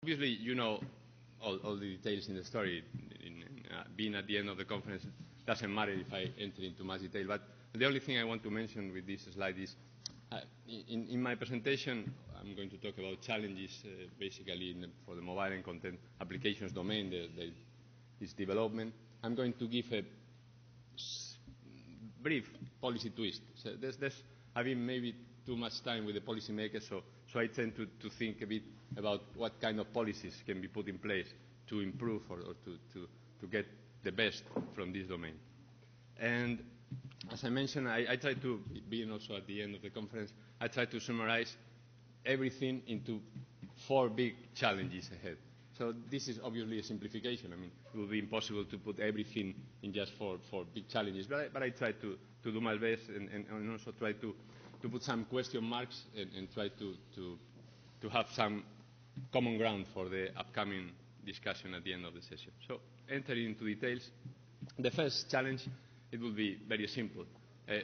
obviously, you know all the details in the story. Being at the end of the conference, it doesn't matter if I enter into much detail. But the only thing I want to mention with this slide is, in my presentation, I'm going to talk about challenges, basically, for the mobile and content applications domain, this development. I'm going to give a brief policy twist. So there's having maybe too much time with the policymakers, so I tend to think a bit about what kind of policies can be put in place to improve or to get the best from this domain. And as I mentioned, I try to, being also at the end of the conference, I try to summarize everything into 4 big challenges ahead. So this is obviously a simplification. I mean, it will be impossible to put everything in just 4 big challenges, but I try to do my best and also try to put some question marks and try to have some common ground for the upcoming discussion at the end of the session. So entering into details, the first challenge, it will be very simple.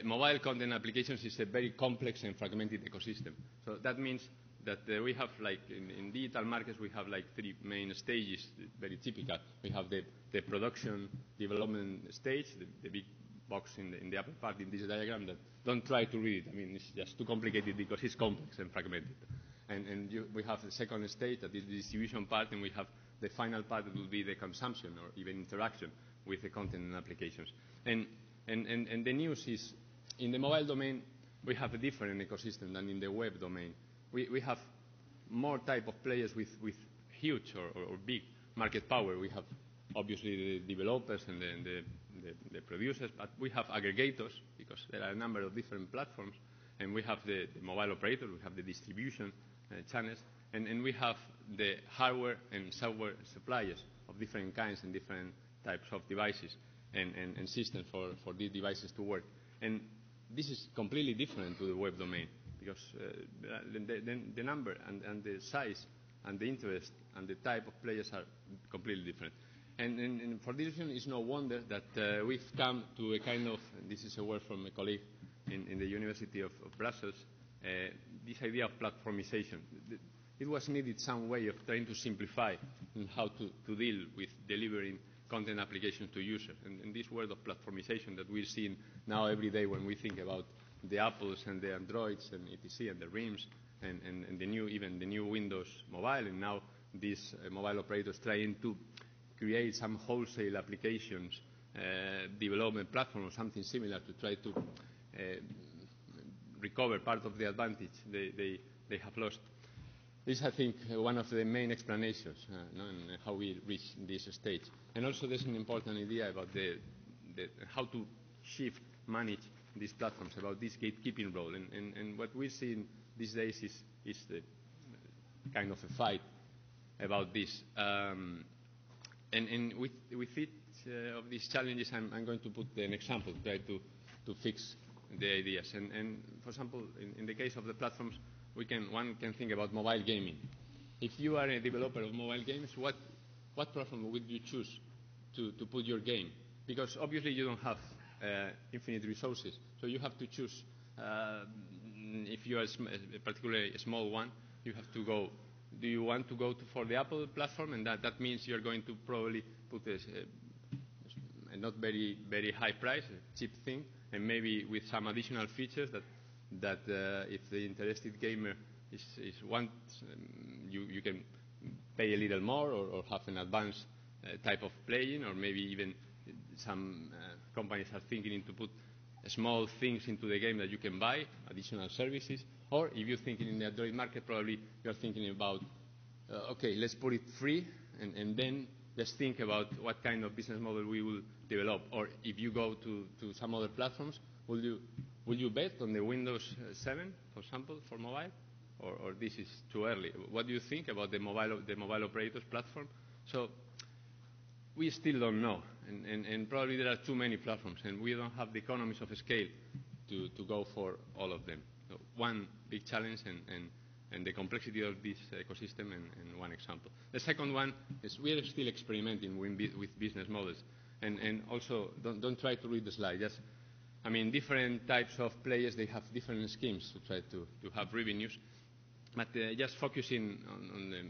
Mobile content applications is a very complex and fragmented ecosystem. So that means that we have, like, in digital markets, we have like 3 main stages, very typical. We have the production development stage, the big box in the upper part in this diagram. That don't try to read it. I mean, it's just too complicated because it's complex and fragmented. And we have the second stage, that is the distribution part, and we have the final part that will be the consumption or even interaction with the content and applications. And the news is, in the mobile domain, we have a different ecosystem than in the web domain. We have more type of players with huge or big market power. We have obviously the developers and the producers, but we have aggregators because there are a number of different platforms, and we have the mobile operator, we have the distribution channels, and we have the hardware and software suppliers of different kinds and different types of devices and systems for these devices to work. And this is completely different to the web domain, because the number and the size and the interest and the type of players are completely different. And for this reason, it's no wonder that we've come to a kind of, and this is a word from a colleague in the University of Brussels, this idea of platformization. It was needed some way of trying to simplify how to deal with delivering content applications to users. And this word of platformization that we're seeing now every day when we think about the Apples and the Androids and etc. and the RIMs and even the new Windows Mobile, and now these mobile operators trying to create some wholesale applications development platform or something similar to try to recover part of the advantage they have lost. This is, I think, one of the main explanations on how we reach this stage. And also there's an important idea about how to shift, manage these platforms, about this gatekeeping role. And what we're seeing these days is the kind of a fight about this. And with each of these challenges, I'm going to put an example, try to fix the ideas. And for example, in the case of the platforms, one can think about mobile gaming. If you are a developer of mobile games, what platform would you choose to put your game? Because obviously you don't have infinite resources, so you have to choose. If you are particularly a small one, you have to go. Do you want to go for the Apple platform? And that means you're going to probably put a not very high price, a cheap thing, and maybe with some additional features that if the interested gamer wants, you can pay a little more or have an advanced type of playing, or maybe even some companies are thinking to put small things into the game that you can buy, additional services. Or if you're thinking in the Android market, probably you're thinking about, okay, let's put it free, and then let's think about what kind of business model we will develop. Or if you go to some other platforms, will you bet on the Windows 7, for example, for mobile? Or this is too early? What do you think about the mobile operators platform? So we still don't know, and probably there are too many platforms, and we don't have the economies of scale to go for all of them. So one big challenge and the complexity of this ecosystem, and one example. The second one is we are still experimenting with business models, and also don't try to read the slide. Just, I mean, different types of players, they have different schemes to try to have revenues. But just focusing on the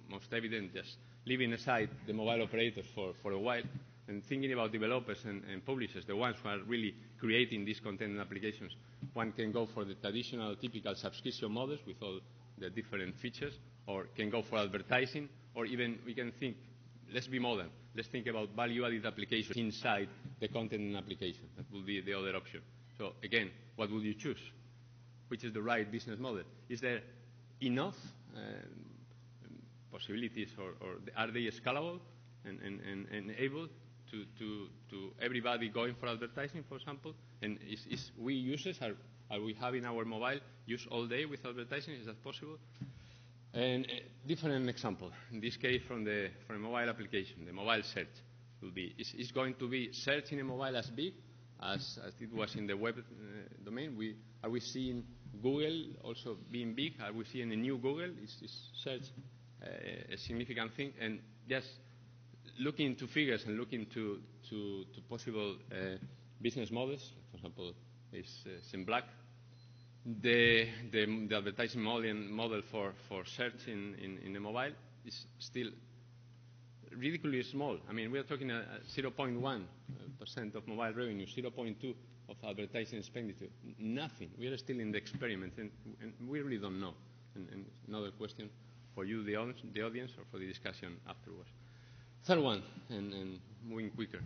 most evident, just leaving aside the mobile operators for a while, and thinking about developers and publishers, the ones who are really creating these content and applications. One can go for the traditional, typical subscription models with all the different features, or can go for advertising, or even we can think, let's be modern. Let's think about value-added applications inside the content and application. That would be the other option. So again, what would you choose? Which is the right business model? Is there enough possibilities, or are they scalable and able to everybody going for advertising, for example? And is we users, are we having our mobile use all day with advertising? Is that possible? And a different example, in this case from a mobile application, the mobile search will be, is going to be search in a mobile as big as it was in the web domain? Are we seeing Google also being big? Are we seeing a new Google? Is search a significant thing? And just looking into figures and looking to possible business models, for example, is in black. The advertising model for search in the mobile is still ridiculously small. I mean, we are talking 0.1% of mobile revenue, 0.2% of advertising expenditure. Nothing. We are still in the experiment, and we really don't know. And another question for you, the audience, or for the discussion afterwards. Third one, and moving quicker.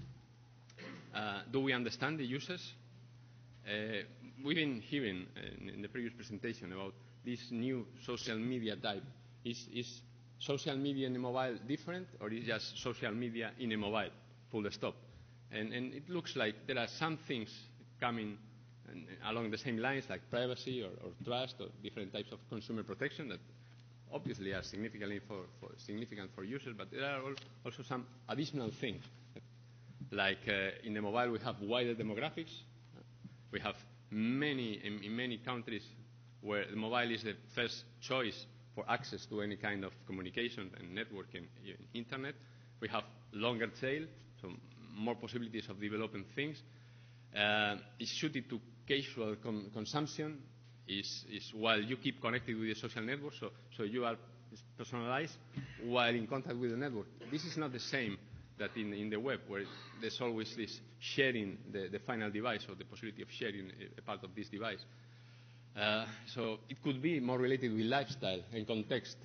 Do we understand the users? We've been hearing in the previous presentation about this new social media type. Is social media in a mobile different, or is just social media in a mobile, full stop? And it looks like there are some things coming along the same lines, like privacy or trust or different types of consumer protection that obviously are significant for users, but there are also some additional things. Like in the mobile, we have wider demographics. We have in many countries where the mobile is the first choice for access to any kind of communication and networking, internet. We have longer tail, so more possibilities of developing things. It's suited to casual consumption. Is while you keep connected with the social network, so you are personalized while in contact with the network. This is not the same that in the web, where there's always this sharing the final device, or the possibility of sharing a part of this device. So it could be more related with lifestyle and context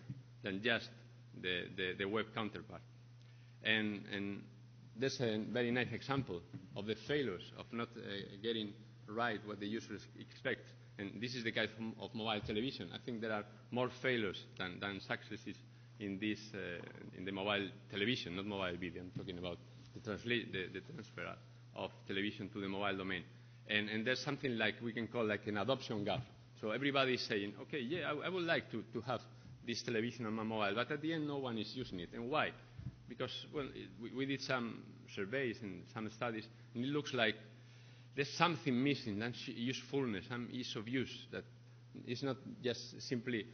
than just the web counterpart. And there's a very nice example of the failures of not getting right what the users expect. And this is the case of mobile television. I think there are more failures than successes in this in the mobile television, not mobile video. I'm talking about the transfer of television to the mobile domain. And there's something like we can call like an adoption gap. So everybody is saying, okay, yeah, I would like to have this television on my mobile, but at the end no one is using it. And why? Because, well, we did some surveys and some studies, and it looks like there's something missing, that usefulness, some ease of use, that it's not just simply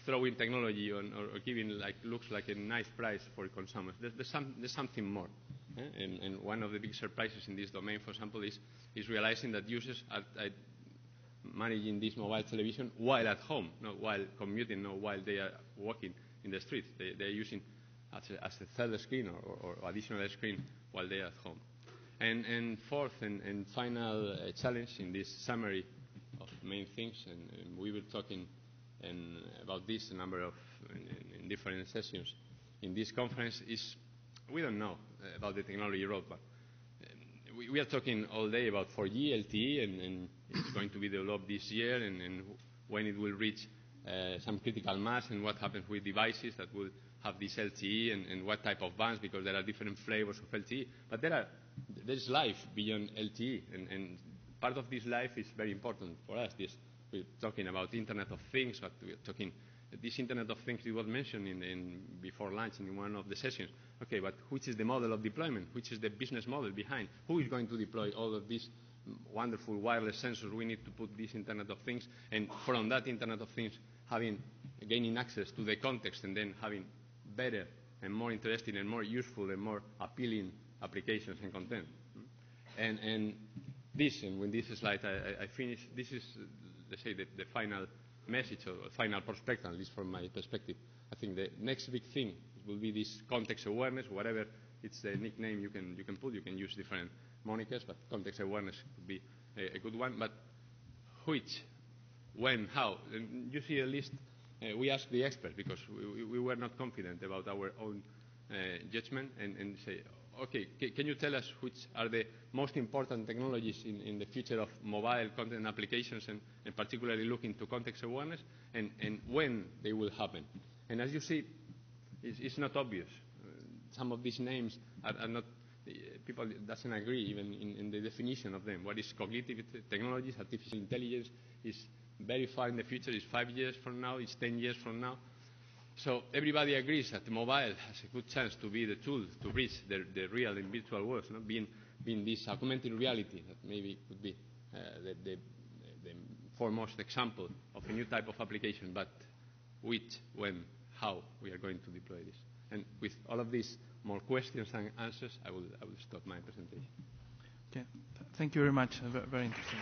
throwing technology or giving looks like a nice price for consumers. There's something more. And one of the big surprises in this domain, for example, is realizing that users are managing this mobile television while at home, not while commuting, not while they are walking in the streets. They're using as a third screen or additional screen while they are at home. And fourth and final challenge in this summary of main things, and we were talking about this a number of in different sessions in this conference, is we don't know about the technology roadmap. We are talking all day about 4G, LTE, and it's going to be developed this year, and when it will reach some critical mass, and what happens with devices that will have this LTE, and what type of bands, because there are different flavors of LTE. But there's life beyond LTE, and part of this life is very important for us. We're talking about Internet of Things, but we're talking this Internet of Things. It was mentioned before lunch in one of the sessions. Okay, but which is the model of deployment? Which is the business model behind? Who is going to deploy all of these wonderful wireless sensors? We need to put this Internet of Things, and from that Internet of Things, gaining access to the context, and then having better and more interesting and more useful and more appealing applications and content. And when this slide I finish, this is, let's say, the final message or final perspective, at least from my perspective. I think the next big thing will be this context awareness, whatever it's the nickname you can put. You can use different monikers, but context awareness could be a good one. But which, when, how? And you see a list. We asked the experts because we were not confident about our own judgment and say, okay, can you tell us which are the most important technologies in the future of mobile content applications and particularly looking to context awareness and when they will happen? And as you see, it's not obvious. Some of these names are not, people doesn't agree even in the definition of them. What is cognitive technologies, artificial intelligence is very far in the future, it's 5 years from now, it's 10 years from now. So everybody agrees that the mobile has a good chance to be the tool to reach the real and virtual worlds, being this augmented reality that maybe could be the foremost example of a new type of application, but which, when, how we are going to deploy this. And with all of these more questions and answers, I will stop my presentation. Okay. Thank you very much. Very interesting.